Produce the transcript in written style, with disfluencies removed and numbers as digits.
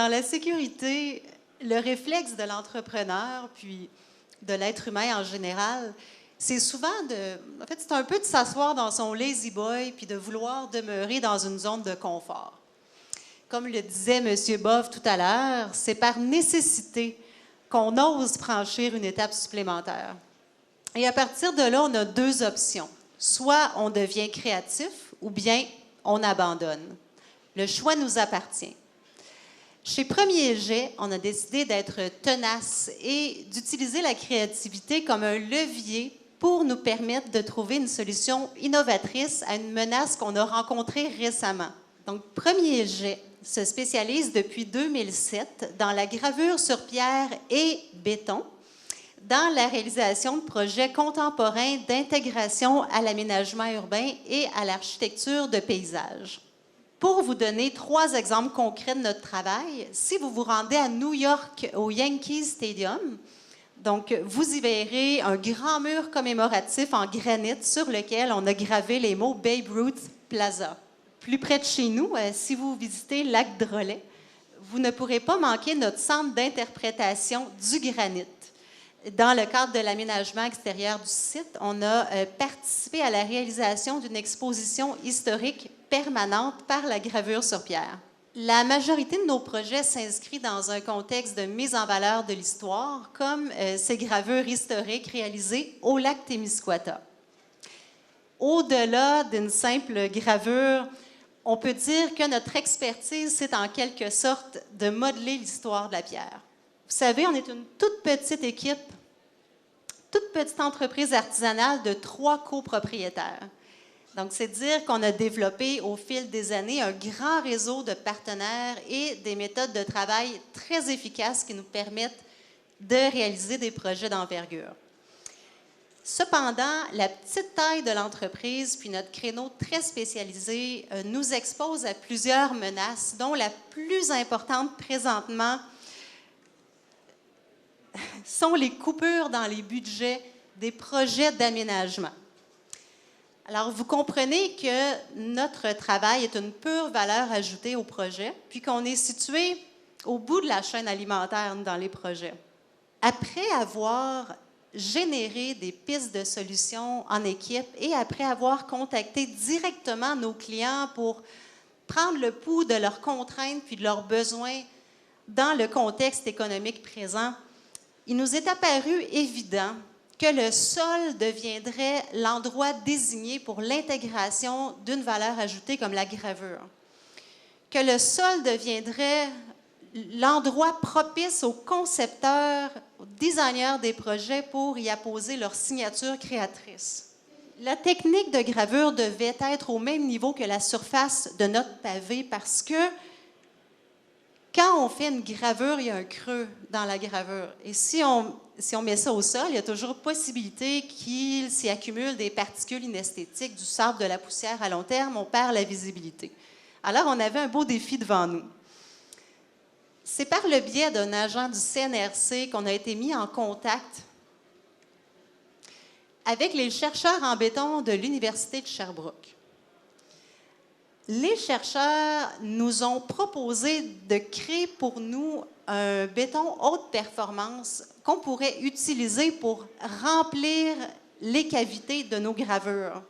Dans la sécurité, le réflexe de l'entrepreneur, puis de l'être humain en général, c'est souvent en fait, c'est un peu de s'asseoir dans son lazy boy puis de vouloir demeurer dans une zone de confort. Comme le disait M. Boff tout à l'heure, c'est par nécessité qu'on ose franchir une étape supplémentaire. Et à partir de là, on a deux options. Soit on devient créatif ou bien on abandonne. Le choix nous appartient. Chez Premier Jet, on a décidé d'être tenace et d'utiliser la créativité comme un levier pour nous permettre de trouver une solution innovatrice à une menace qu'on a rencontrée récemment. Donc, Premier Jet se spécialise depuis 2007 dans la gravure sur pierre et béton, dans la réalisation de projets contemporains d'intégration à l'aménagement urbain et à l'architecture de paysage. Pour vous donner 3 exemples concrets de notre travail, si vous vous rendez à New York au Yankee Stadium, donc vous y verrez un grand mur commémoratif en granit sur lequel on a gravé les mots Babe Ruth Plaza. Plus près de chez nous, si vous visitez Lac Drolet, vous ne pourrez pas manquer notre centre d'interprétation du granit. Dans le cadre de l'aménagement extérieur du site, on a participé à la réalisation d'une exposition historique permanente par la gravure sur pierre. La majorité de nos projets s'inscrit dans un contexte de mise en valeur de l'histoire, comme ces gravures historiques réalisées au lac Témiscouata. Au-delà d'une simple gravure, on peut dire que notre expertise, c'est en quelque sorte de modeler l'histoire de la pierre. Vous savez, on est une toute petite équipe, toute petite entreprise artisanale de 3 copropriétaires. Donc, c'est dire qu'on a développé au fil des années un grand réseau de partenaires et des méthodes de travail très efficaces qui nous permettent de réaliser des projets d'envergure. Cependant, la petite taille de l'entreprise puis notre créneau très spécialisé nous expose à plusieurs menaces, dont la plus importante présentement sont les coupures dans les budgets des projets d'aménagement. Alors, vous comprenez que notre travail est une pure valeur ajoutée au projet, puis qu'on est situé au bout de la chaîne alimentaire dans les projets. Après avoir généré des pistes de solutions en équipe et après avoir contacté directement nos clients pour prendre le pouls de leurs contraintes puis de leurs besoins dans le contexte économique présent, il nous est apparu évident que le sol deviendrait l'endroit désigné pour l'intégration d'une valeur ajoutée comme la gravure. Que le sol deviendrait l'endroit propice aux concepteurs, aux designers des projets pour y apposer leur signature créatrice. La technique de gravure devait être au même niveau que la surface de notre pavé parce que quand on fait une gravure, il y a un creux dans la gravure. Et si on met ça au sol, il y a toujours possibilité qu'il s'y accumule des particules inesthétiques, du sable, de la poussière. À long terme, on perd la visibilité. Alors, on avait un beau défi devant nous. C'est par le biais d'un agent du CNRC qu'on a été mis en contact avec les chercheurs en béton de l'Université de Sherbrooke. Les chercheurs nous ont proposé de créer pour nous un béton haute performance qu'on pourrait utiliser pour remplir les cavités de nos gravures.